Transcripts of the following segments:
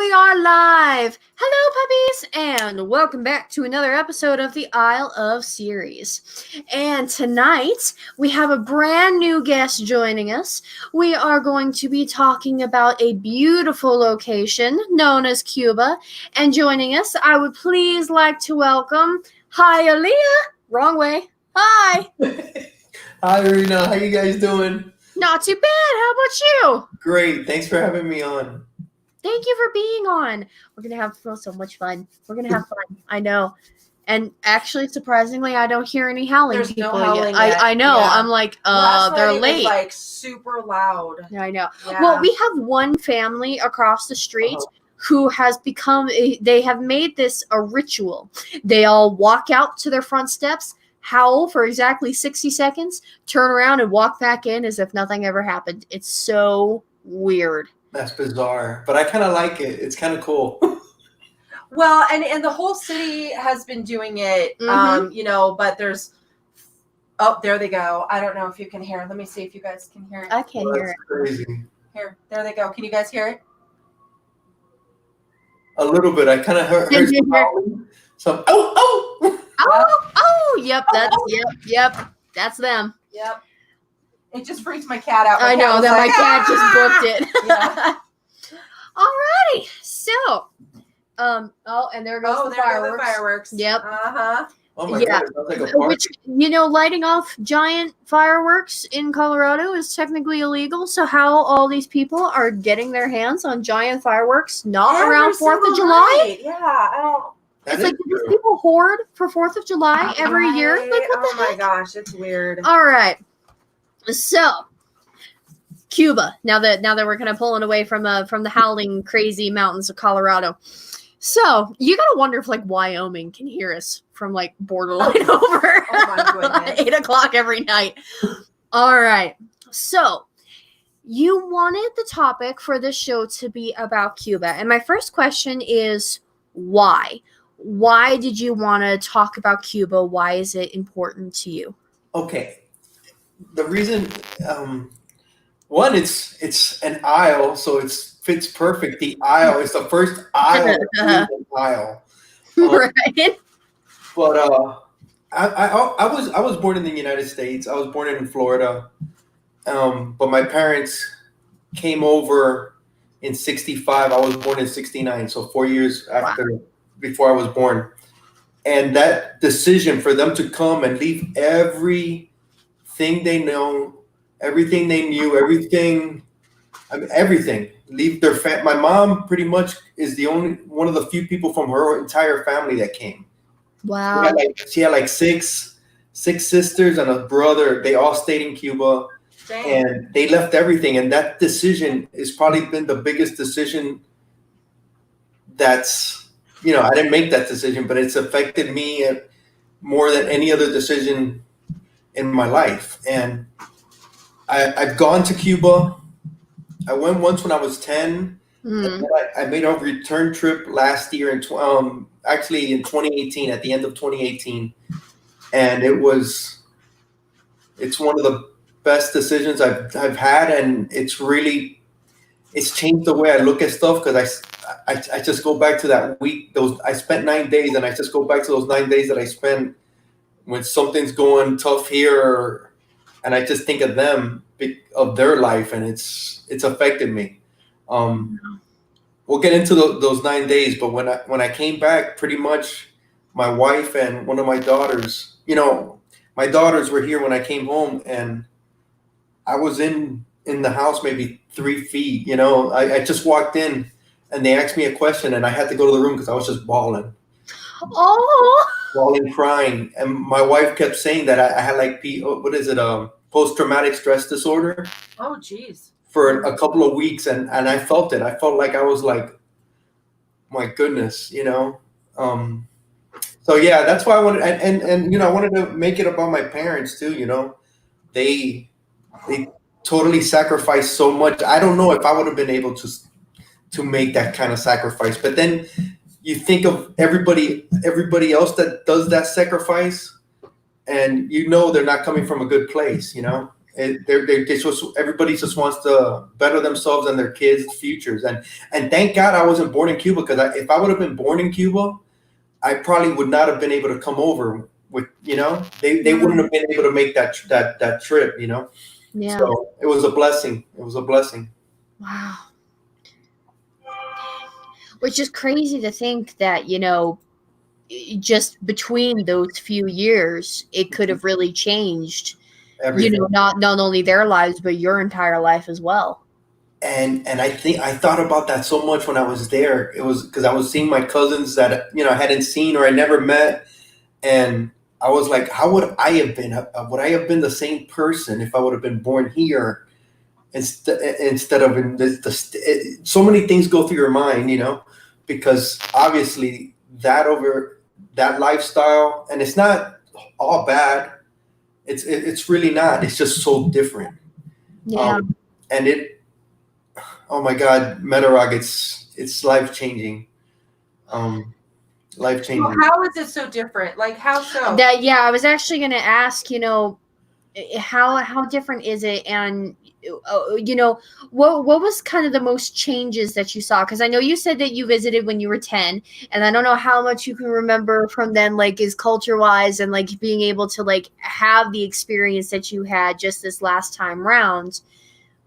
we are live! Hello, puppies, and welcome back to another episode of the Isle of Series. And tonight, we have a brand new guest joining us. We are going to be talking about a beautiful location known as Cuba. And joining us, I would please like to welcome Hialeah. Wrong way. Hi! Hi, Rena. How you guys doing? Not too bad. How about you? Great. Thanks for having me on. Thank you for being on. We're going to have so much fun. We're going to have fun. I know. And actually, surprisingly, I don't hear any howling There's people no howling yet. I know. Yeah. I'm like, they're late. It was like super loud. Yeah, I know. Yeah. Well, we have one family across the street who has become, they have made this a ritual. They all walk out to their front steps, howl for exactly 60 seconds, turn around and walk back in as if nothing ever happened. It's so weird. That's bizarre, but I kind of like it. It's kind of cool. Well, and the whole city has been doing it, but there's, there they go. I don't know if you can hear it. Let me see if you guys can hear it. I can't hear it. Crazy. Here, there they go. Can you guys hear it? A little bit. I kind of heard some. Yep, that's them. Yep. It just freaked my cat out. I know that my cat just booked it. Yeah. Alrighty, so, and there goes the there fireworks. go the fireworks. Yep. Oh my Yeah. God, it sounds like a party. Which, lighting off giant fireworks in Colorado is technically illegal. So how all these people are getting their hands on giant fireworks not around 4th of July? Night. Yeah, I don't. It's like, do these people hoard for 4th of July every year? Like, what the my heck? gosh, it's weird. All right. So, Cuba. Now that we're kind of pulling away from the howling crazy mountains of Colorado. So, you gotta wonder if like Wyoming can hear us from like borderline over. Oh my goodness. 8 o'clock every night. All right. So, you wanted the topic for this show to be about Cuba. And my first question is why? Why did you want to talk about Cuba? Why is it important to you? Okay. The reason, one, it's an isle, so it fits perfect. The isle is the first isle. Isle. Right. But I was born in the United States. I was born in Florida. But my parents came over in 65. I was born in 69, so 4 years before I was born. And that decision for them to come and leave everything they know, everything they knew, everything, leave their my mom pretty much is the only one of the few people from her entire family that came. Wow. She had like six sisters and a brother. They all stayed in Cuba. Dang. And they left everything. And that decision has probably been the biggest decision that's, I didn't make that decision, but it's affected me more than any other decision in my life. And I've gone to Cuba. I went once when I was 10. Mm. I made a return trip last year in 2018, at the end of 2018. And it's one of the best decisions I've had, and it's changed the way I look at stuff, because I just go back to that week. I spent 9 days, and I just go back to those 9 days that I spent when something's going tough here, and I just think of them, of their life, and it's affected me. We'll get into those 9 days, but when I came back, pretty much my wife and one of my daughters, my daughters were here when I came home, and I was in the house maybe 3 feet. I just walked in, and they asked me a question, and I had to go to the room because I was just bawling. Oh. Bawling, crying. And my wife kept saying that I had like post-traumatic stress disorder. Oh, geez. For a couple of weeks, and I felt it. I felt like I was like, my goodness, So yeah, that's why I wanted, and I wanted to make it about my parents too. They totally sacrificed so much. I don't know if I would have been able to make that kind of sacrifice. But then you think of everybody else that does that sacrifice, and they're not coming from a good place, They just, everybody just wants to better themselves and their kids' futures. And thank God I wasn't born in Cuba, because if I would have been born in Cuba, I probably would not have been able to come over with, they wouldn't have been able to make that trip, Yeah. So it was a blessing. It was a blessing. Wow. Which is crazy to think that, just between those few years, it could have really changed, Everything. not only their lives, but your entire life as well. And I think I thought about that so much when I was there. It was because I was seeing my cousins that, I hadn't seen or I never met. And I was like, how would I have been? Would I have been the same person if I would have been born here instead of in so many things go through your mind, because obviously that lifestyle, and it's not all bad. It's really not. It's just so different. Yeah. And oh my God, Medarog, it's life changing. Life changing. Well, how is it so different? Like, how so? I was actually going to ask, how different is it? And, what was kind of the most changes that you saw? Because I know you said that you visited when you were 10, and I don't know how much you can remember from then, like, is culture-wise and, like, being able to, like, have the experience that you had just this last time round.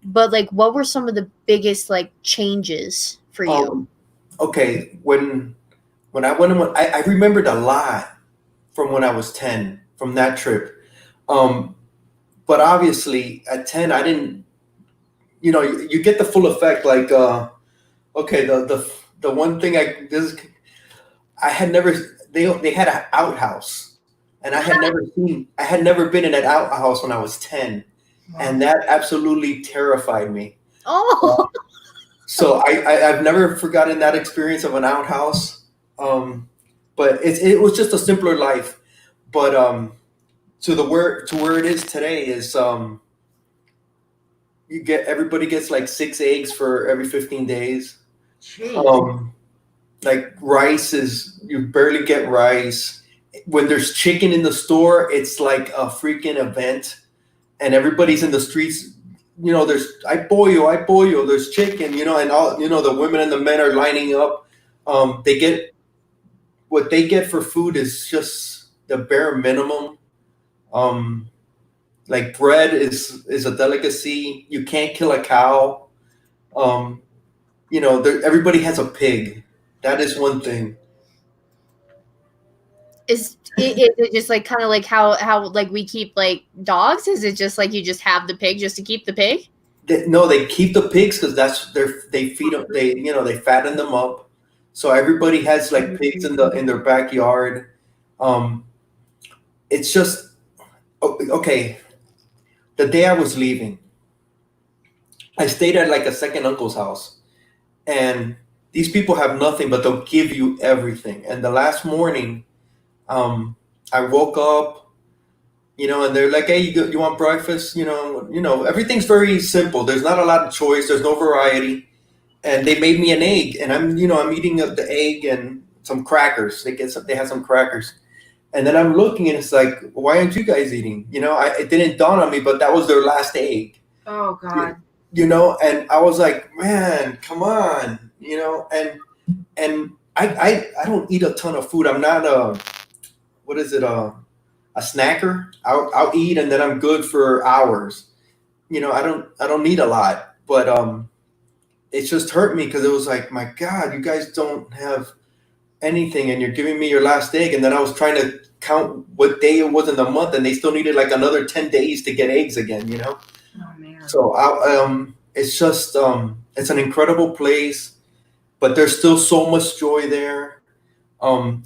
But, like, what were some of the biggest, like, changes for you? Okay, when I went, I remembered a lot from when I was 10, from that trip. But obviously at 10, I didn't, you get the full effect. Like, okay, the one thing I had never, they had an outhouse, and I had never been in an outhouse when I was 10. Wow. And that absolutely terrified me. Oh. So I've never forgotten that experience of an outhouse. But it was just a simpler life. But to where it is today is everybody gets like 6 eggs for every 15 days. Jeez. Like rice you barely get rice. When there's chicken in the store, it's like a freaking event, and everybody's in the streets. There's I pollo, there's chicken, and all, the women and the men are lining up. What they get for food is just the bare minimum. Like bread is a delicacy. You can't kill a cow. Everybody has a pig. That is one thing. Is it just like kind of like how like we keep like dogs? Is it just like you just have the pig just to keep the pig? No, they keep the pigs because they feed them. They fatten them up. So everybody has like pigs in their backyard. It's just okay. The day I was leaving, I stayed at like a second uncle's house, and these people have nothing, but they'll give you everything. And the last morning, I woke up, and they're like, "Hey, you want breakfast?" Everything's very simple. There's not a lot of choice. There's no variety. And they made me an egg, and I'm eating the egg and some crackers. They had some crackers, and then I'm looking, and it's like, why aren't you guys eating? It didn't dawn on me, but that was their last egg. Oh God. And I was like, man, come on, and I don't eat a ton of food. I'm not a snacker. I'll eat, and then I'm good for hours. I don't need a lot, but it just hurt me because it was like, my God, you guys don't have anything, and you're giving me your last egg. And then I was trying to count what day it was in the month, and they still needed like another 10 days to get eggs again, Oh man. So it's just it's an incredible place, but there's still so much joy there.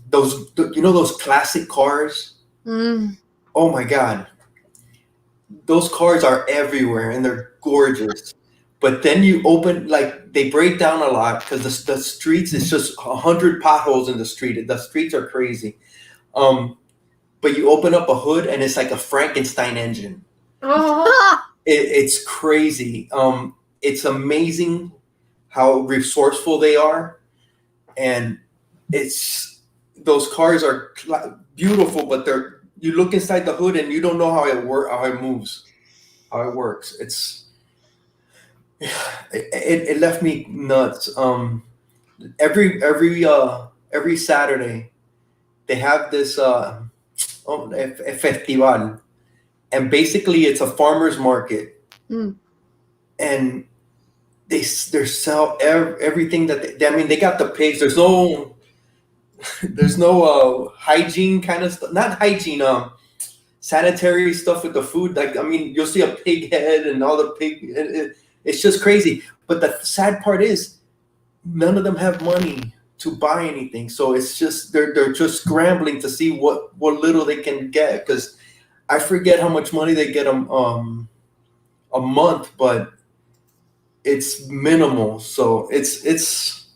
Those classic cars. Oh my God, those cars are everywhere, and they're gorgeous. But then you open, like, they break down a lot because the streets is just 100 potholes in the street. The streets are crazy. But you open up a hood, and it's like a Frankenstein engine. Oh. It's crazy. It's amazing how resourceful they are, and those cars are beautiful. But you look inside the hood, and you don't know how it moves. how it works. It left me nuts. Every Saturday they have this festival, and basically it's a farmers market, and they sell everything that I mean, they got the pigs. There's no hygiene kind of stuff. Not hygiene. Sanitary stuff with the food. Like, I mean, you'll see a pig head and all the pig. It's just crazy. But the sad part is, none of them have money to buy anything. So it's just they're just scrambling to see what little they can get. Because I forget how much money they get a month, but it's minimal. So it's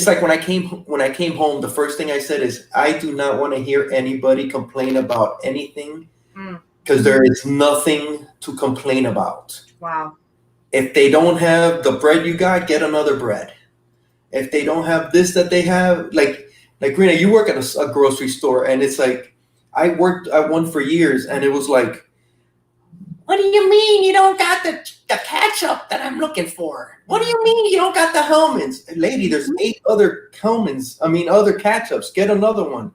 like when I came home, the first thing I said is, I do not want to hear anybody complain about anything, because there is nothing to complain about. Wow. If they don't have the bread you got, get another bread. If they don't have this that they have, like Rena, you work at a grocery store, and it's like, I worked at one for years, and it was like, what do you mean you don't got the ketchup that I'm looking for? What do you mean you don't got the Hellmann's? Lady, there's 8 other Hellmann's. I mean, other ketchups. Get another one.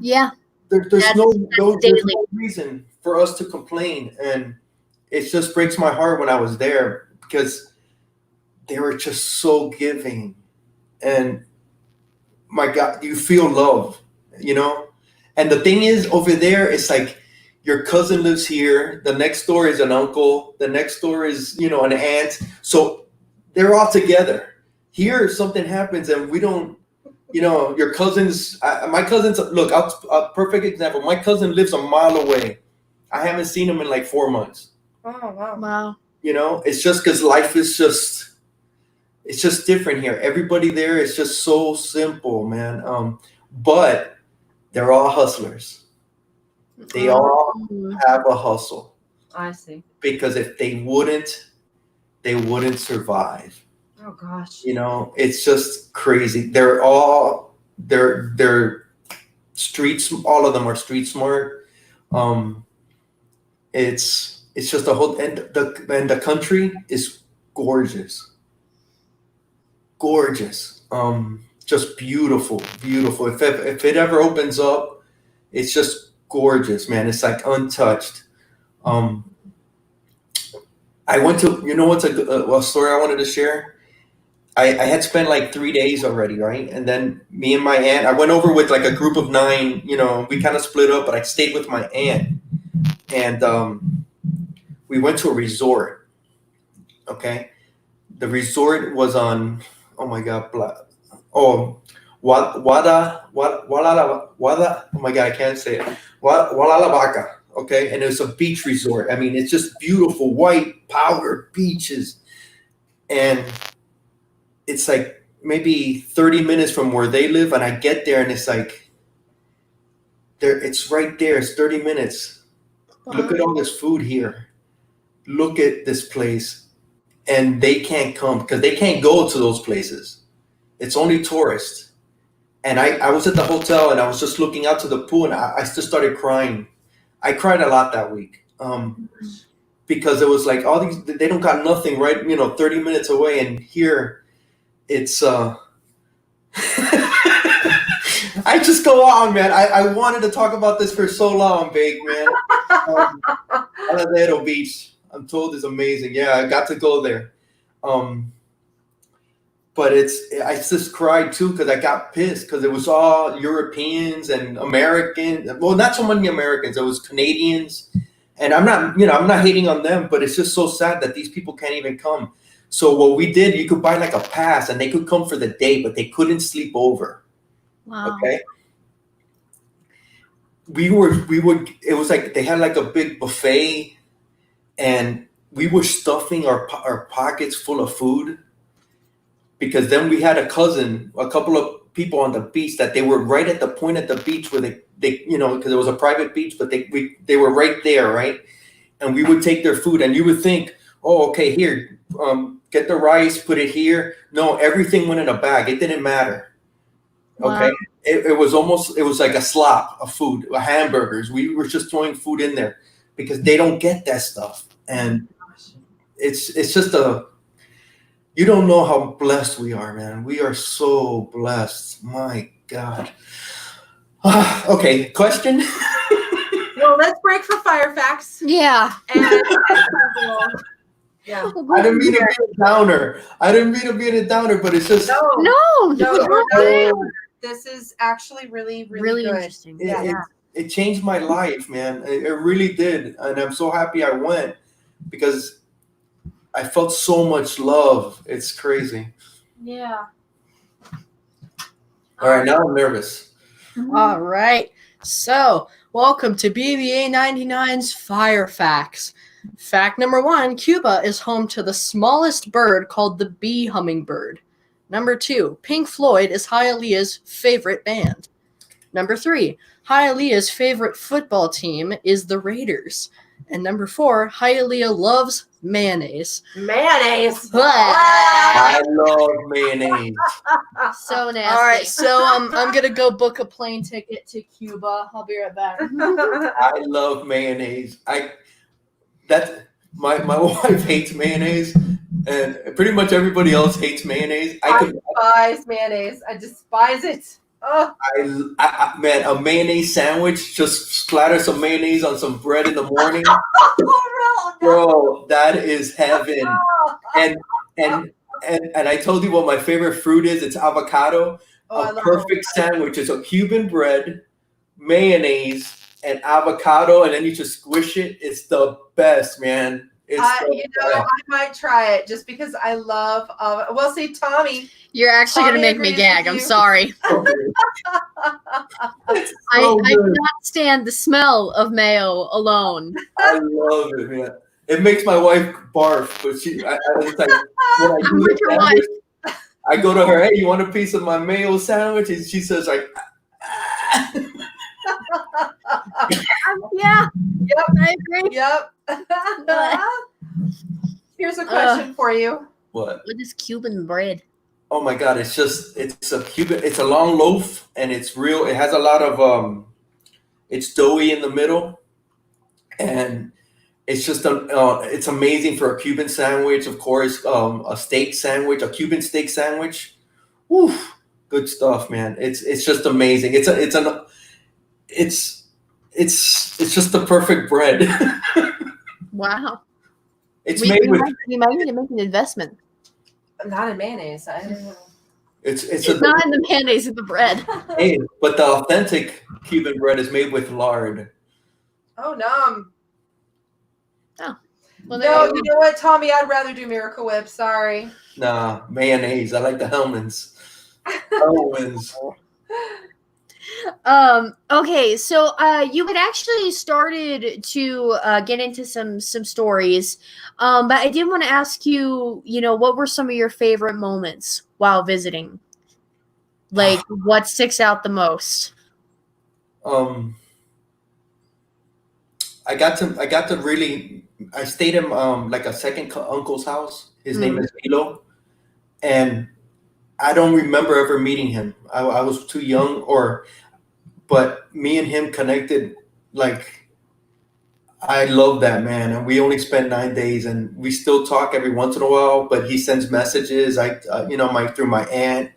Yeah. There's no reason for us to complain. And it just breaks my heart when I was there, because they were just so giving. And my God, you feel love, you know? And the thing is, over there, it's like, your cousin lives here. The next door is an uncle. The next door is, an aunt. So they're all together. Here, something happens and we don't, your cousins, my cousins, look, a perfect example. My cousin lives a mile away. I haven't seen him in like 4 months. Oh, wow. Wow. It's just because life is it's just different here. Everybody there is just so simple, man. But they're all hustlers. They all have a hustle. I see. Because if they wouldn't survive. Oh gosh. It's just crazy. They're streets. All of them are street smart. It's just a whole, and the country is gorgeous. Gorgeous. Just beautiful. If it ever opens up, it's just gorgeous, man. It's like untouched. I went to, what's a story I wanted to share? I had spent like 3 days already, right? And then me and my aunt, I went over with like a group of 9, we kind of split up, but I stayed with my aunt. And we went to a resort, okay? The resort was on, oh my God, Wada, oh my God, I can't say it. Walalavaca, okay? And it's a beach resort. I mean, it's just beautiful, white powder beaches. And it's like maybe 30 minutes from where they live. And I get there and it's like, it's right there. It's 30 minutes. Wow. Look at all this food here. Look at this place. And they can't come because they can't go to those places. It's only tourists. And I was at the hotel and I was just looking out to the pool and I just started crying. I cried a lot that week because it was like all these, they don't got nothing, right? 30 minutes away. And here it's, I just go on, man. I wanted to talk about this for so long, Big man. Hialeah Beach, I'm told, is amazing. Yeah, I got to go there. But I just cried too because I got pissed because it was all Europeans and Americans. Well, not so many Americans. It was Canadians, and I'm not hating on them, but it's just so sad that these people can't even come. So what we did, you could buy like a pass, and they could come for the day, but they couldn't sleep over. Wow. Okay. We would. It was like they had like a big buffet, and we were stuffing our pockets full of food. Because then we had a couple of people on the beach that they were right at the point at the beach where they because it was a private beach, but they were right there, right? And we would take their food, and you would think, oh, okay, here, get the rice, put it here. No, everything went in a bag. It didn't matter. Okay, wow. It was like a slop of food, hamburgers. We were just throwing food in there because they don't get that stuff. And it's just you don't know how blessed we are, man. We are so blessed. My God. Okay, question. Well, let's break for fire facts. Yeah. And yeah. I didn't mean to be a downer. But it's just No. This is actually really, really good. interesting. It changed my life, man. It really did, and I'm so happy I went because I felt so much love. It's crazy. Yeah. All right, now I'm nervous. All right. So, welcome to BBA 99's Fire Facts. Fact number 1, Cuba is home to the smallest bird called the bee hummingbird. Number 2, Pink Floyd is Hialeah's favorite band. Number 3, Hialeah's favorite football team is the Raiders. And number 4, Hialeah loves mayonnaise. Mayonnaise. I love mayonnaise. So nasty. All right, so I'm gonna go book a plane ticket to Cuba. I'll be right back. I love mayonnaise. My wife hates mayonnaise, and pretty much everybody else hates mayonnaise. I despise mayonnaise. I despise it. Oh. Man, a mayonnaise sandwich, just splatter some mayonnaise on some bread in the morning. Bro, that is heaven. And I told you what my favorite fruit is. It's avocado. A perfect sandwich is a Cuban bread, mayonnaise, and avocado, and then you just squish it. It's the best, man. I might try it just because I love. Well, see, Tommy. You're actually going to make me gag. I'm sorry. I cannot stand the smell of mayo alone. I love it, man. It makes my wife barf, but it's like when I do the sandwich, I go to her, hey, you want a piece of my mayo sandwich? And she says like, yeah. Yep. I agree. Yep. Here's a question for you. What? What is Cuban bread? Oh my God! It's a long loaf, and it's real. It has a lot of it's doughy in the middle, and it's just it's amazing for a Cuban sandwich. Of course, a steak sandwich, a Cuban steak sandwich. Woo, good stuff, man. It's just amazing. It's just the perfect bread. Wow. It's we made with. We might need to make an investment. Not in mayonnaise. I don't know. It's not in the mayonnaise in the bread. Hey, but the authentic Cuban bread is made with lard. Oh, numb. Oh. Well, no, you know what, Tommy? I'd rather do Miracle Whip. Sorry. Nah, mayonnaise. I like the Hellmann's. Hellmann's. Okay, so you had actually started to get into some stories, but I did want to ask you, what were some of your favorite moments while visiting? Like, what sticks out the most? I got to really. I stayed in like a second uncle's house. His name is Milo, and I don't remember ever meeting him. I was too young, but me and him connected. Like, I love that man, and we only spent 9 days, and we still talk every once in a while. But he sends messages, through my aunt,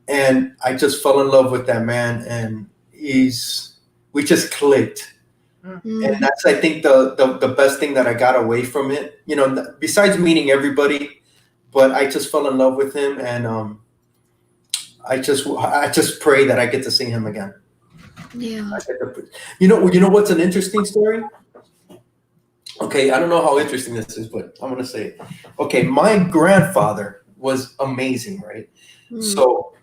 and I just fell in love with that man, and we just clicked. Mm-hmm. And that's, I think, the best thing that I got away from it. Besides meeting everybody, but I just fell in love with him, and I just pray that I get to see him again. Yeah. You know what's an interesting story? Okay, I don't know how interesting this is, but I'm gonna say it. Okay, my grandfather was amazing, right? So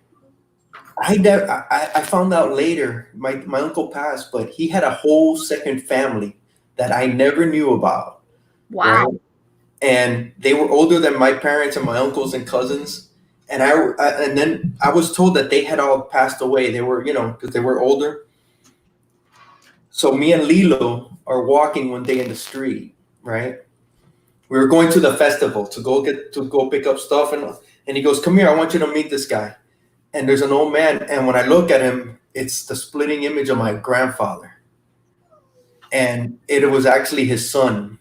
I found out later, my uncle passed, but he had a whole second family that I never knew about. Wow. Right? And they were older than my parents and my uncles and cousins. And then I was told that they had all passed away. They were, because they were older. So me and Lilo are walking one day in the street, right? We were going to the festival to go pick up stuff, and he goes, "Come here, I want you to meet this guy." And there's an old man, and when I look at him, it's the splitting image of my grandfather. And it was actually his son.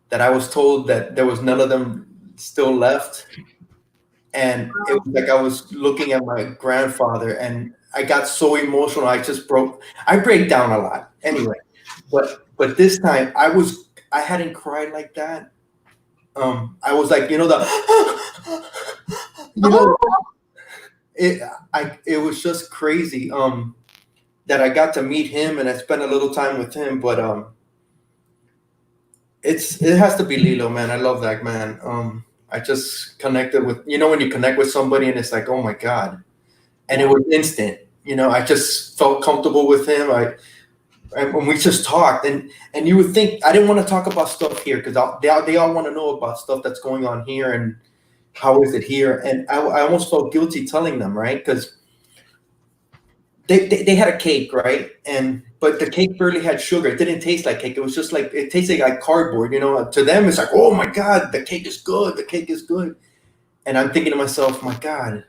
that I was told that there was none of them still left. And it was like I was looking at my grandfather, and I got so emotional. I break down a lot anyway. But this time I hadn't cried like that. I was like, you know, it was just crazy. That I got to meet him and I spent a little time with him, but it has to be Lilo, man. I love that man. I just connected with, you know, when you connect with somebody and it's like, oh my God. And it was instant. You know, I just felt comfortable with him. And when we just talked, and you would think I didn't want to talk about stuff here because they all want to know about stuff that's going on here and how is it here. And I almost felt guilty telling them, right? Because they had a cake, right? But the cake barely had sugar. It didn't taste like cake. It was just like, it tasted like cardboard, you know. To them, it's like, oh my God, the cake is good. The cake is good. And I'm thinking to myself, my God,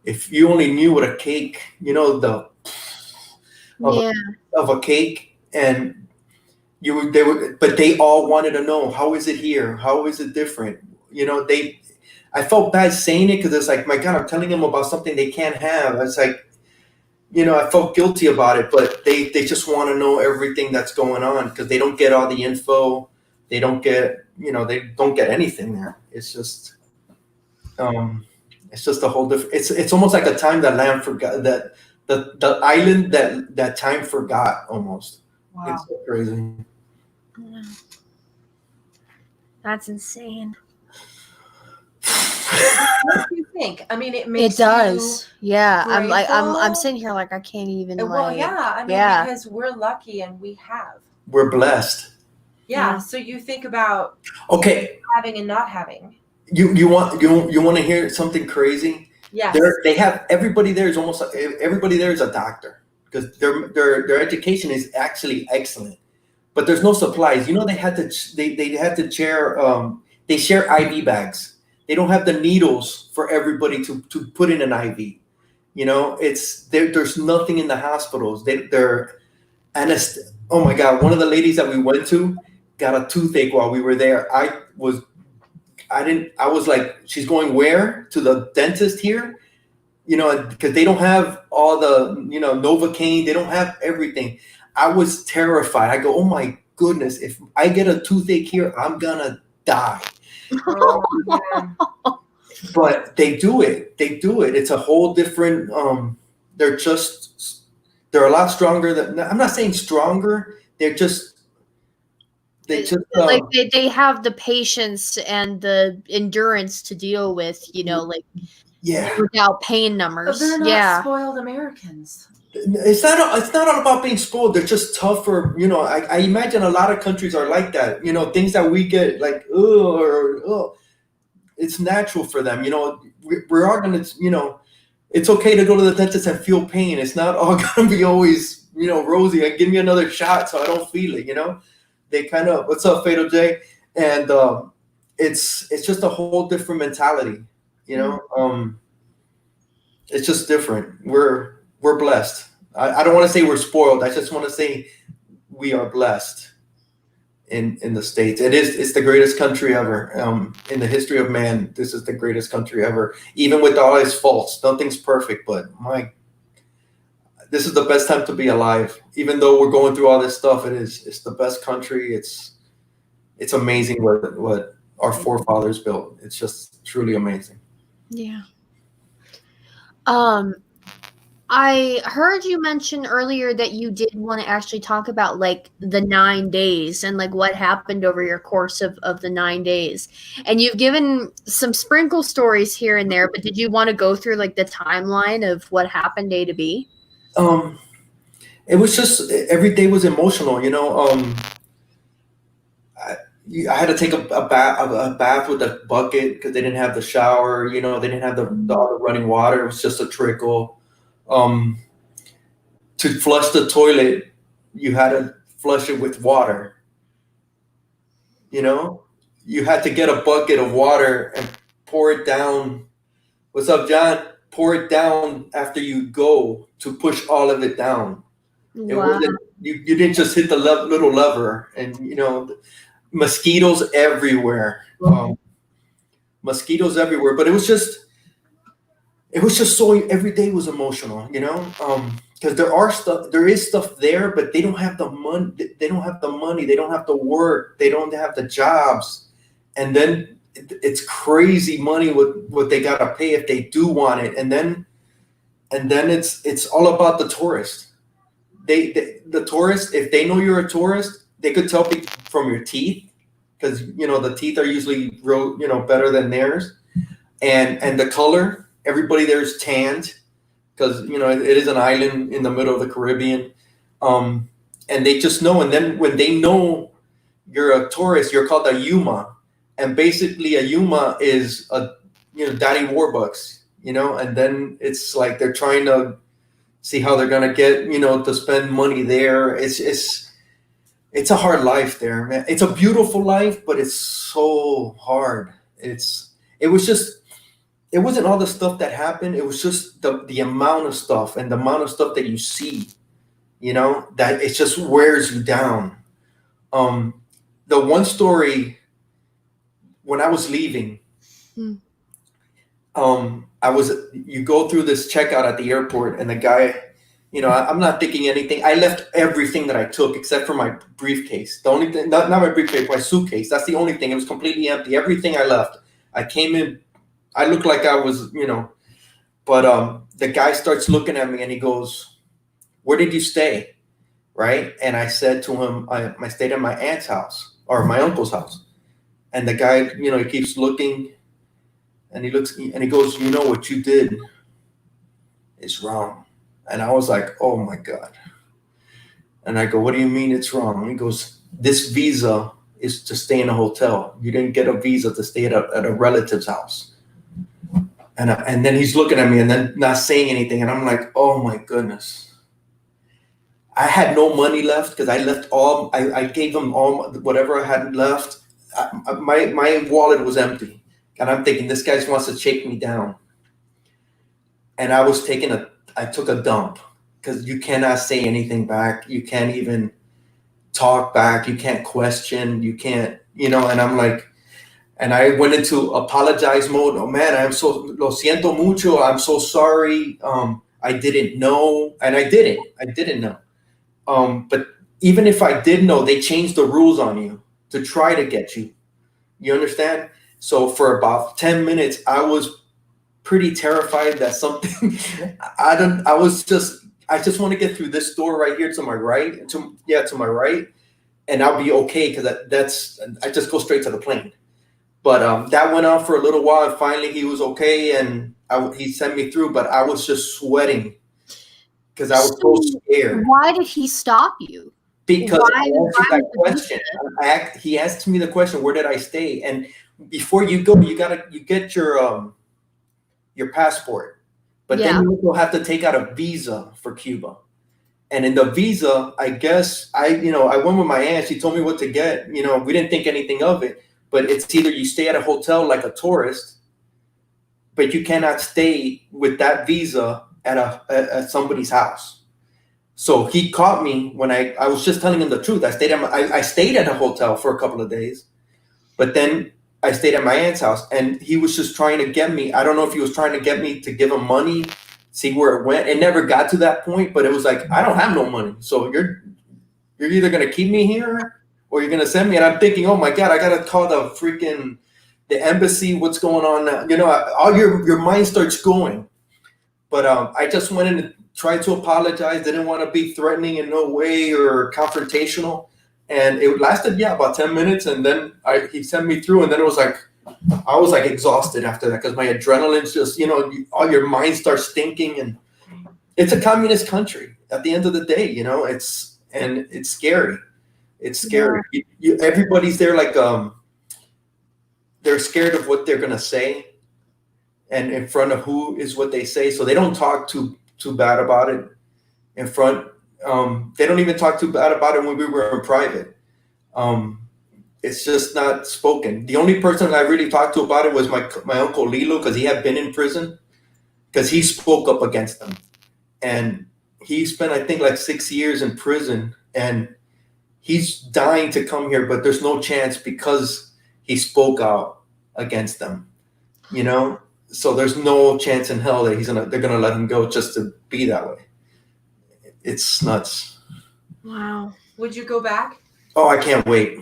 if you only knew what a cake, you know, of a cake, and but they all wanted to know, how is it here? How is it different? You know, I felt bad saying it because it's like, my God, I'm telling them about something they can't have. It's like, you know, I felt guilty about it, but they just want to know everything that's going on because they don't get all the info. They don't get, you know, they don't get anything there. It's just a whole different. It's almost like a time that land forgot, that the island that time forgot almost. Wow. It's so crazy. That's insane. What do you think? I mean, it makes It does. Yeah. I'm grateful. sitting here like I can't even. Well, yeah. I mean, because we're lucky and we have. We're blessed. Yeah. Yeah. So you think about having and not having. You want to hear something crazy? Yes. They have everybody there is almost everybody there is a doctor because their education is actually excellent, but there's no supplies. You know, they had to share they share IV bags. They don't have the needles for everybody to put in an IV. You know, there's nothing in the hospitals. They're oh my God, one of the ladies that we went to got a toothache while we were there. I was like, she's going where? To the dentist here? You know, because they don't have all the, you know, Novocaine. They don't have everything. I was terrified. I go, oh my goodness, if I get a toothache here, I'm gonna die. Oh, man. But they do it. It's a whole different, they're a lot stronger than, I'm not saying stronger. They like they have the patience and the endurance to deal with, you know, like without pain numbers. But they're not spoiled Americans. It's not all about being spoiled. They're just tougher. You know, I imagine a lot of countries are like that. You know, things that we get like, it's natural for them. You know, we're all going to, you know, it's okay to go to the dentist and feel pain. It's not all going to be always, you know, rosy. Give me another shot so I don't feel it, you know. They kind of, what's up, Fatal J? And it's just a whole different mentality, you know. It's just different. We're blessed. I don't want to say we're spoiled. I just want to say we are blessed in the States. It's the greatest country ever. In the history of man, this is the greatest country ever. Even with all its faults, nothing's perfect, but this is the best time to be alive. Even though we're going through all this stuff, it's the best country. It's amazing what our forefathers built. It's just truly amazing. Yeah. I heard you mention earlier that you did want to actually talk about like the 9 days and like what happened over your course of the 9 days. And you've given some sprinkle stories here and there, but did you want to go through like the timeline of what happened A to B? It was just every day was emotional, you know. I had to take a bath with a bucket because they didn't have the shower, you know. They didn't have all the running water. It was just a trickle. To flush the toilet, you had to flush it with water. You know, you had to get a bucket of water and pour it down. What's up, John? Pour it down after you go to push all of it down. It wasn't, you didn't just hit the little lever, and you know, mosquitoes everywhere. Mosquitoes everywhere. But it was just so, every day was emotional, because there is stuff there, but they don't have the money. They don't have the money. They don't have the work. They don't have the jobs. And then it's crazy money what they got to pay if they do want it. And then it's all about the tourist. The tourist, if they know you're a tourist, they could tell from your teeth, because the teeth are usually real, better than theirs, and the color. Everybody there is tanned, because it is an island in the middle of the Caribbean, and they just know. And then when they know you're a tourist, you're called a Yuma, and basically a Yuma is a daddy warbucks, and then it's like they're trying to see how they're gonna get to spend money there. It's a hard life there, man. It's a beautiful life, but it's so hard. It wasn't all the stuff that happened. It was just the amount of stuff, and the amount of stuff that you see, that it just wears you down. The one story, when I was leaving, you go through this checkout at the airport, and the guy, I'm not thinking anything. I left everything that I took except for my briefcase. The only thing, not my briefcase, my suitcase. That's the only thing. It was completely empty. Everything I left. I came in. I looked like I was, but the guy starts looking at me and he goes, "Where did you stay?" Right? And I said to him, I stayed at my aunt's house, or my uncle's house. And the guy, he keeps looking, and he looks and he goes, "What you did is wrong." And I was like, "Oh my God." And I go, "What do you mean it's wrong?" And he goes, "This visa is to stay in a hotel. You didn't get a visa to stay at a relative's house." And then he's looking at me and then not saying anything. And I'm like, oh my goodness. I had no money left, because I left I gave him all whatever I had left. My wallet was empty. And I'm thinking, this guy wants to shake me down. And I took a dump, because you cannot say anything back. You can't even talk back. You can't question. You can't, and I'm like, and I went into apologize mode. Oh man, lo siento mucho. I'm so sorry. I didn't know. And I didn't know. But even if I did know, they changed the rules on you to try to get you. You understand? So for about 10 minutes, I was pretty terrified that something, I just want to get through this door right here to my right, to my right. And I'll be okay, because I just go straight to the plane. But that went on for a little while, and finally he was okay, and he sent me through. But I was just sweating, because I was so scared. Why did he stop you? Because I answered that question. He asked me the question, "Where did I stay?" And before you go, you get your passport, but then you will have to take out a visa for Cuba. And in the visa, I guess I went with my aunt. She told me what to get. We didn't think anything of it. But it's either you stay at a hotel like a tourist, but you cannot stay with that visa at somebody's house. So he caught me when I was just telling him the truth. I stayed at a hotel for a couple of days, but then I stayed at my aunt's house, and he was just trying to get me. I don't know if he was trying to get me to give him money, see where it went. It never got to that point, but it was like, I don't have no money, so you're either gonna keep me here, or you're going to send me. And I'm thinking, oh my God, I got to call the embassy. What's going on now? All your mind starts going. But I just went in and tried to apologize. Didn't want to be threatening in no way or confrontational. And it lasted, about 10 minutes. And then he sent me through. And then it was like, I was like exhausted after that, because my adrenaline's just, all your mind starts thinking. And it's a communist country at the end of the day, it's scary. It's scary. Yeah. Everybody's there like they're scared of what they're gonna say, and in front of who is what they say. So they don't talk too bad about it in front. They don't even talk too bad about it when we were in private. It's just not spoken. The only person I really talked to about it was my uncle Lilo, because he had been in prison, because he spoke up against them, and he spent, I think, like 6 years in prison. And he's dying to come here, but there's no chance because he spoke out against them, you know? So there's no chance in hell that they're gonna let him go just to be that way. It's nuts. Wow. Would you go back? Oh, I can't wait.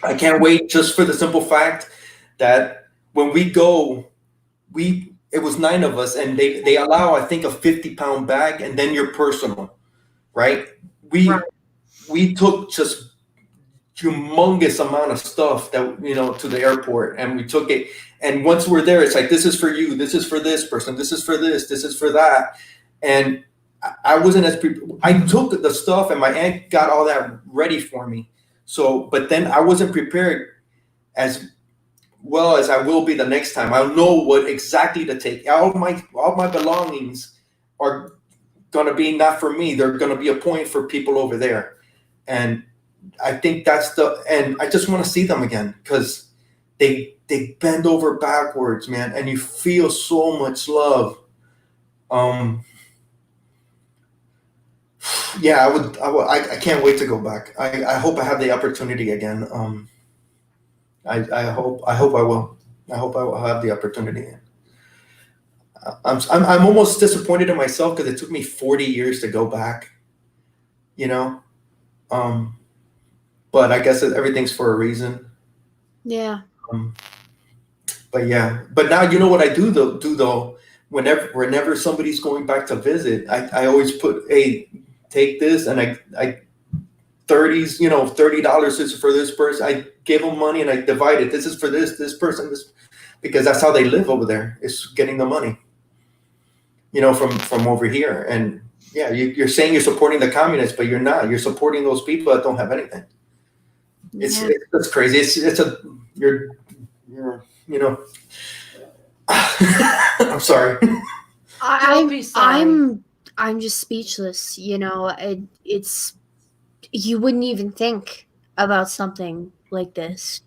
I can't wait just for the simple fact that when we go, it was 9 of us, and they allow, I think, a 50-pound bag, and then your personal, right? We took just humongous amount of stuff that, you know, to the airport, and we took it. And once we're there, it's like, this is for you, this is for this person, this is for this is for that. And I wasn't as I took the stuff, and my aunt got all that ready for me. So, but then I wasn't prepared as well as I will be the next time. I'll know what exactly to take. All my belongings are gonna be not for me. They're gonna be a point for people over there. And I think and I just want to see them again, because they bend over backwards, man, and you feel so much love. Yeah, I can't wait to go back. I hope I have the opportunity again. I hope I will. I hope I will have the opportunity. I'm almost disappointed in myself because it took me 40 years to go back, you know. But I guess everything's for a reason. Yeah. But yeah, but now you know what I do though. Whenever somebody's going back to visit, I always put, hey, take this, and I $30, $30 is for this person. I give them money and I divide it. This is for this person, because that's how they live over there. It's getting the money, from over here. And yeah, you're saying you're supporting the communists, but you're not. You're supporting those people that don't have anything. It's crazy. You're I'm sorry. I'm just speechless. It's you wouldn't even think about something like this,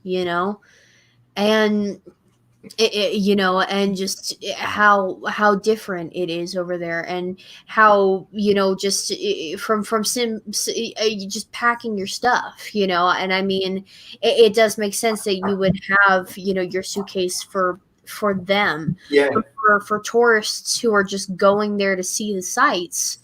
and and just how different it is over there, and how just from just packing your stuff, and I mean it does make sense that you would have your suitcase for them, yeah, for tourists who are just going there to see the sights.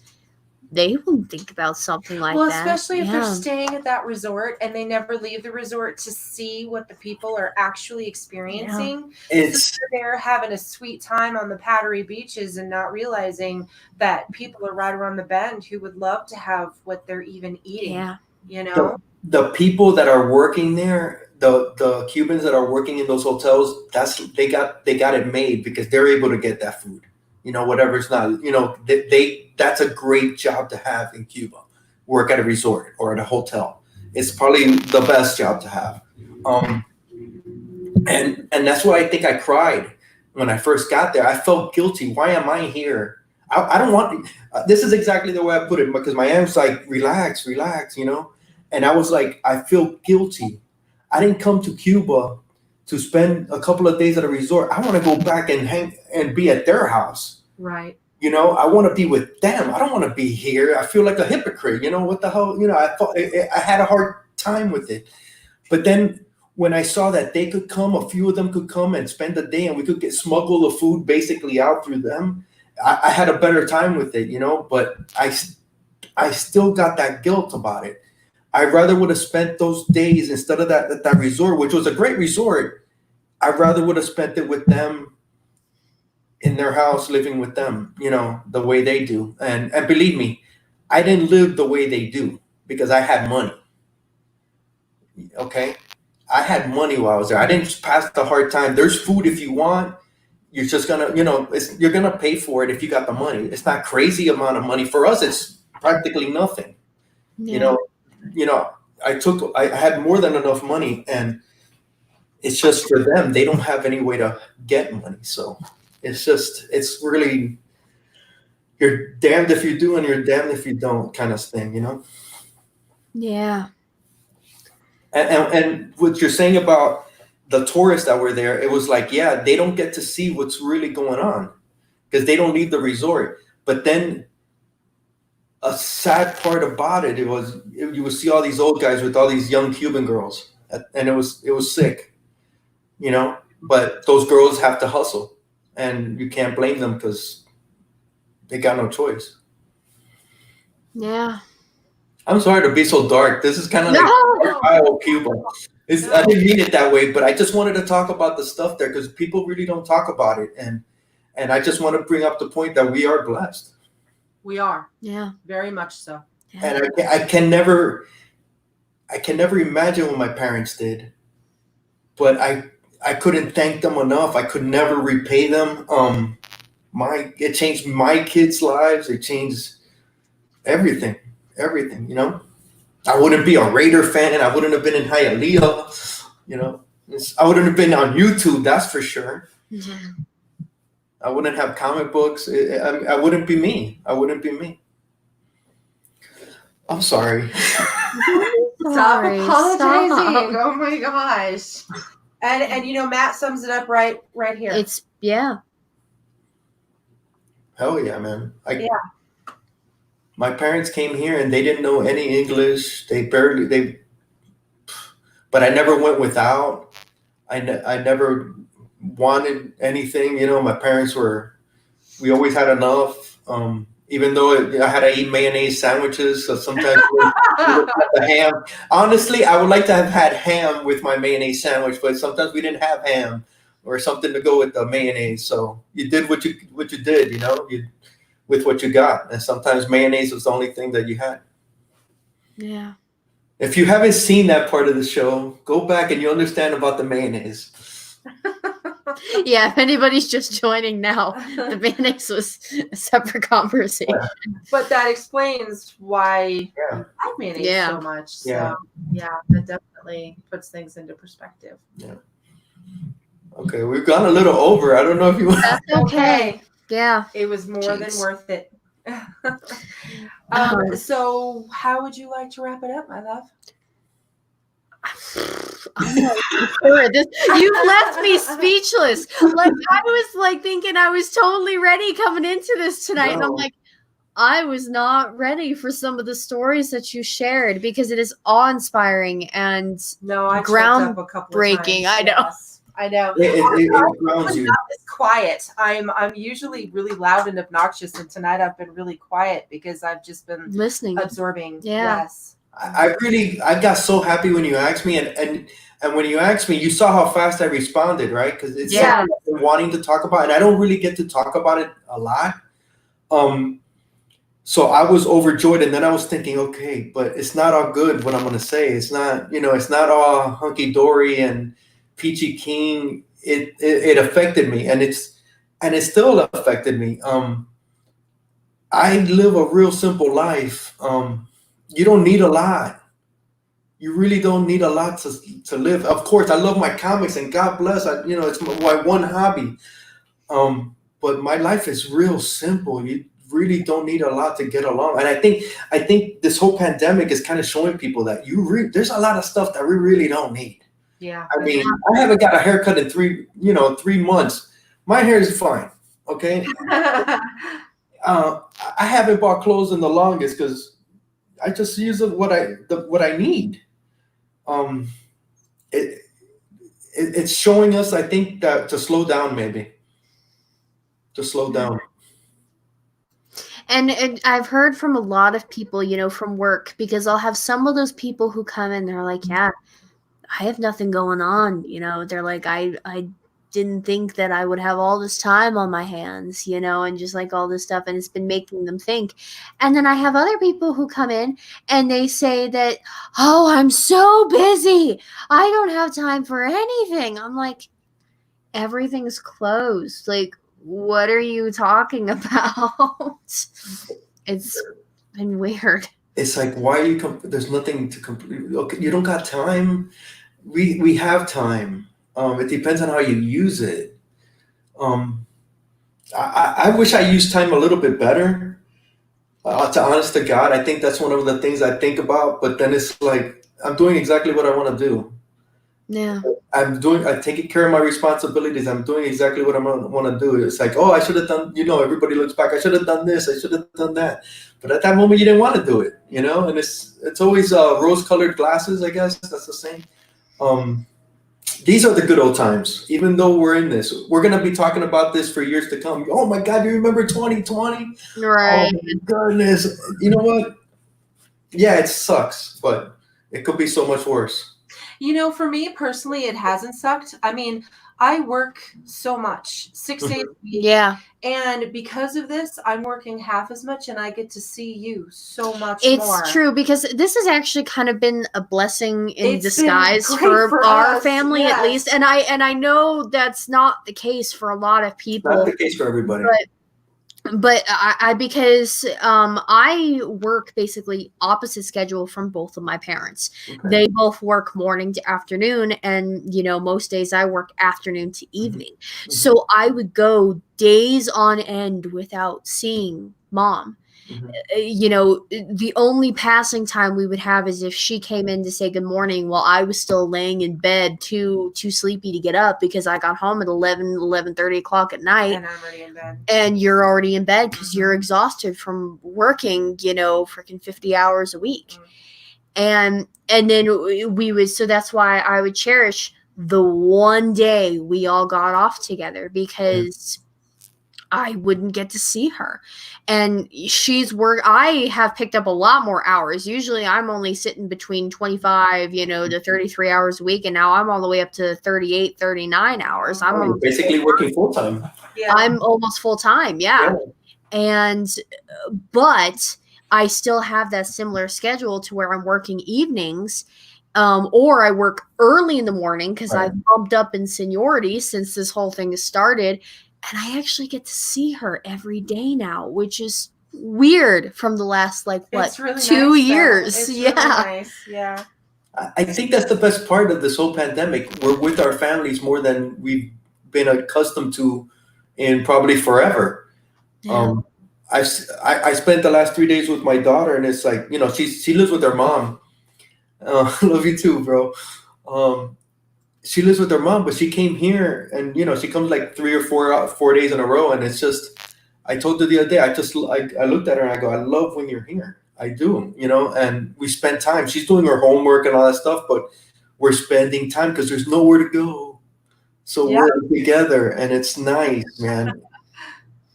They wouldn't think about something like that. Well, especially if they're staying at that resort and they never leave the resort to see what the people are actually experiencing. Yeah. So they're there having a sweet time on the powdery beaches and not realizing that people are right around the bend who would love to have what they're even eating. Yeah. The people that are working there, the Cubans that are working in those hotels, they got it made because they're able to get that food. Whatever's not, that's a great job to have in Cuba. Work at a resort or at a hotel. It's probably the best job to have. And that's why I think I cried when I first got there. I felt guilty. Why am I here? I don't want, this is exactly the way I put it, because my aunt's like, relax, and I was like, I feel guilty. I didn't come to Cuba to spend a couple of days at a resort. I want to go back and hang and be at their house. Right. I want to be with them. I don't want to be here. I feel like a hypocrite. What the hell? I had a hard time with it. But then when I saw that they could come, a few of them could come and spend the day, and we could smuggle the food basically out through them, I had a better time with it, But I still got that guilt about it. I rather would have spent those days instead of that resort, which was a great resort. I rather would have spent it with them in their house, living with them, the way they do. And believe me, I didn't live the way they do because I had money. Okay. I had money while I was there. I didn't pass the hard time. There's food if you want. You're just gonna, you're gonna pay for it if you got the money. It's not crazy amount of money. For us, it's practically nothing. Yeah. I had more than enough money, and it's just for them. They don't have any way to get money. So it's really, you're damned if you do and you're damned if you don't kind of thing, Yeah. And what you're saying about the tourists that were there, it was like, yeah, they don't get to see what's really going on because they don't leave the resort. But then a sad part about it, you would see all these old guys with all these young Cuban girls, and it was sick, you know. But those girls have to hustle, and you can't blame them because they got no choice. Yeah. I'm sorry to be so dark. This is kind of No. like Ohio, Cuba. I didn't mean it that way, but I just wanted to talk about the stuff there because people really don't talk about it, and I just want to bring up the point that we are blessed. We are. Yeah. Very much so. Yeah. And I can never imagine what my parents did, but I couldn't thank them enough. I could never repay them. It changed my kids' lives. It changed everything, you know. I wouldn't be a Raider fan, and I wouldn't have been in Hialeah, you know. I wouldn't have been on YouTube, that's for sure. Mhm. I wouldn't have comic books. I wouldn't be me. I'm sorry. Stop Sorry, apologizing. stop. Oh my gosh. And you know, Matt sums it up right here. It's yeah. Hell yeah, man. Yeah. My parents came here and they didn't know any English. But I never went without. I never wanted anything. You know, my parents we always had enough. Even though I had to eat mayonnaise sandwiches, so sometimes we would have the ham. Honestly, I would like to have had ham with my mayonnaise sandwich, but sometimes we didn't have ham or something to go with the mayonnaise. So you did what you did, you know, with what you got. And sometimes mayonnaise was the only thing that you had. Yeah. If you haven't seen that part of the show, go back and you understand about the mayonnaise. Yeah, if anybody's just joining now, the mayonnaise was a separate conversation. But that explains why Yeah. I like mayonnaise Yeah. so much. So Yeah. yeah, that definitely puts things into perspective. Okay, we've gone a little over. I don't know if you want. That's okay. Yeah. It was more Jeez. than worth it. Um, So how would you like to wrap it up, my love? I'm not sure. You left me speechless. Like I was like thinking I was totally ready coming into this tonight, and I'm No. like, I was not ready for some of the stories that you shared because it is awe-inspiring and No, I choked up a couple of groundbreaking. times. I know. Yes, I know. It grounds you. Not as quiet. I'm usually really loud and obnoxious, and tonight I've been really quiet because I've just been listening. absorbing. Yeah. Yes. I got so happy when you asked me, and when you asked me, you saw how fast I responded, right? Because it's Yeah. something I've been wanting to talk about, and I don't really get to talk about it a lot. So I was overjoyed, and then I was thinking, okay, but it's not all good. What I'm going to say, it's not, it's not all hunky dory and peachy keen. It affected me, and it still affected me. I live a real simple life. You don't need a lot. You really don't need a lot to live. Of course, I love my comics, and God bless. It's my one hobby. But my life is real simple. You really don't need a lot to get along. And I think this whole pandemic is kind of showing people that there's a lot of stuff that we really don't need. Yeah. I mean, I haven't got a haircut in 3 months. My hair is fine. Okay. I haven't bought clothes in the longest because I just use what I need. It's showing us, I think, that to slow down, maybe. To slow down. And I've heard from a lot of people, from work, because I'll have some of those people who come in, they're like, yeah, I have nothing going on. They're like, I didn't think that I would have all this time on my hands, and just like all this stuff. And it's been making them think. And then I have other people who come in and they say that, oh, I'm so busy. I don't have time for anything. I'm like, everything's closed. Like, what are you talking about? It's been weird. It's like, why are you there's nothing to complete. Okay, you don't got time. We have time. It depends on how you use it. I wish I used time a little bit better. Honest to God, I think that's one of the things I think about. But then it's like, I'm doing exactly what I want to do. Yeah. I'm taking care of my responsibilities. I'm doing exactly what I want to do. It's like, oh, I should have done, everybody looks back. I should have done this. I should have done that. But at that moment, you didn't want to do it, and it's always rose-colored glasses, I guess. That's the same. These are the good old times. Even though we're in this, we're going to be talking about this for years to come. Oh my God, you remember 2020? Right. Oh my goodness. You know what? Yeah, it sucks, but it could be so much worse. For me personally, it hasn't sucked. I mean, I work so much, 6 days a week. Yeah. And because of this, I'm working half as much and I get to see you so much more. It's true, because this has actually kind of been a blessing in disguise great for our us, family, yes. at least. And I know that's not the case for a lot of people. Not the case for everybody. But because I work basically opposite schedule from both of my parents. Okay. They both work morning to afternoon, and most days I work afternoon to evening. Mm-hmm. So I would go days on end without seeing Mom. Mm-hmm. The only passing time we would have is if she came in to say good morning while I was still laying in bed, too sleepy to get up, because I got home at 11:30 o'clock at night. And I'm already in bed. And you're already in bed because you're exhausted from working, freaking 50 hours a week. And then we would, so that's why I would cherish the one day we all got off together, because I wouldn't get to see her. And I have picked up a lot more hours. Usually I'm only sitting between 25, to 33 hours a week. And now I'm all the way up to 38, 39 hours. I'm basically working full time. Yeah. I'm almost full time. Yeah. But I still have that similar schedule to where I'm working evenings. Or I work early in the morning because I've bumped up in seniority since this whole thing has started. And I actually get to see her every day now, which is weird from the last, really 2 nice, years. It's yeah. really nice. Yeah. I think that's the best part of this whole pandemic. We're with our families more than we've been accustomed to in probably forever. Yeah. I spent the last 3 days with my daughter, and it's like, she lives with her mom. Love you too, bro. She lives with her mom, but she came here, and she comes like 3 or 4 days in a row, and it's just. I told her the other day. I looked at her and I go, I love when you're here. I do, and we spend time. She's doing her homework and all that stuff, but we're spending time because there's nowhere to go. So we're together, and it's nice, man.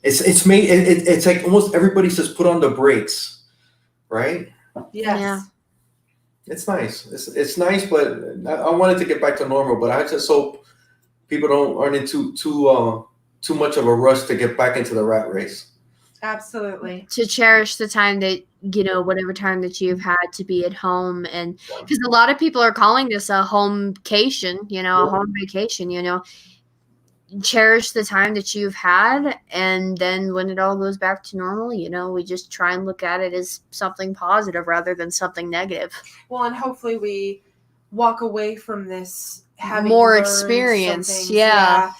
It's made. It's like almost everybody says put on the brakes, right? Yes. Yeah. It's nice. It's nice, but I wanted to get back to normal. But I just hope people aren't into too much of a rush to get back into the rat race. Absolutely. To cherish the time that whatever time that you've had to be at home, and because a lot of people are calling this a homecation, a home vacation. Cherish the time that you've had, and then when it all goes back to normal, we just try and look at it as something positive rather than something negative. Well, and hopefully we walk away from this having more experience. Yeah.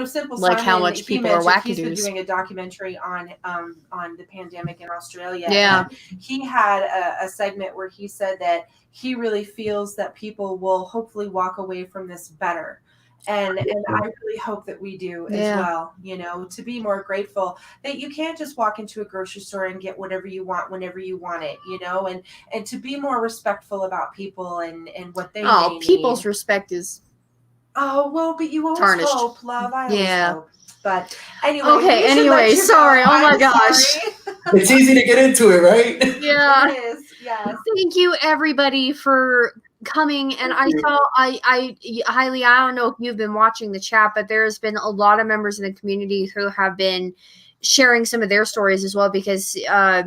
Simple like Simon, how much people are wackadoos. He's been doing a documentary on the pandemic in Australia. Yeah. And he had a segment where he said that he really feels that people will hopefully walk away from this better. And I really hope that we do as well, to be more grateful that you can't just walk into a grocery store and get whatever you want whenever you want it, and to be more respectful about people and what they may people's need. Respect is but you always tarnished. hope, love. I always hope. But anyway. Okay, anyway, sorry. Oh my gosh. It's easy to get into it, right? Yeah. It is. Yes. Thank you, everybody, for coming. And I Hialeah, I don't know if you've been watching the chat, but there's been a lot of members in the community who have been sharing some of their stories as well, because I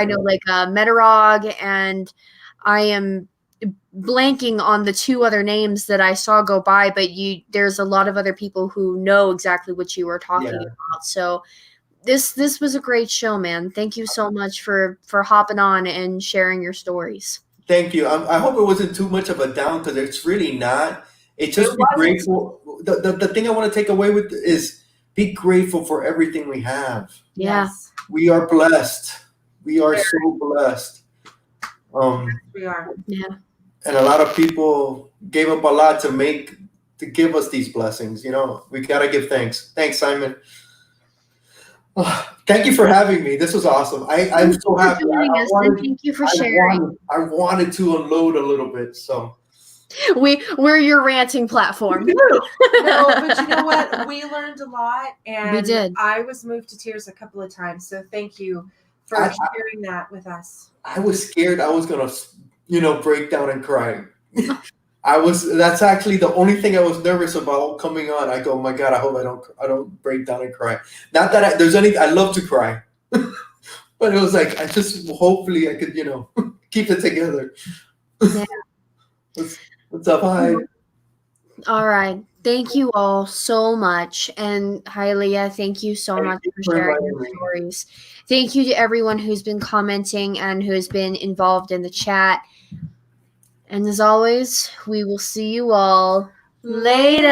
know Metarog, and I am blanking on the two other names that I saw go by, but there's a lot of other people who know exactly what you were talking about. So this was a great show, man. Thank you so much for hopping on and sharing your stories. Thank you. I hope it wasn't too much of a down, because it's really not. It's just be grateful. The thing I want to take away with is be grateful for everything we have. Yeah. Yes. We are blessed. We are so blessed. We are. Yeah. and a lot of people gave up a lot to give us these blessings. You know, we gotta give thanks. Thanks, Simon. Thank you for having me. This was awesome. I'm so happy. Thank you for sharing. I wanted to unload a little bit, so. We're your ranting platform. No, but you know what? We learned a lot, and We did. I was moved to tears a couple of times. So thank you for sharing that with us. I was scared I was gonna, break down and cry. That's actually the only thing I was nervous about coming on. I go, oh my God, I hope I don't break down and cry. Not that I love to cry, but it was like, hopefully I could, keep it together. Yeah. What's up? Hi. All right. Thank you all so much. And Hialeah, thank you so much for sharing your stories. Thank you to everyone who's been commenting and who's been involved in the chat. And as always, we will see you all later.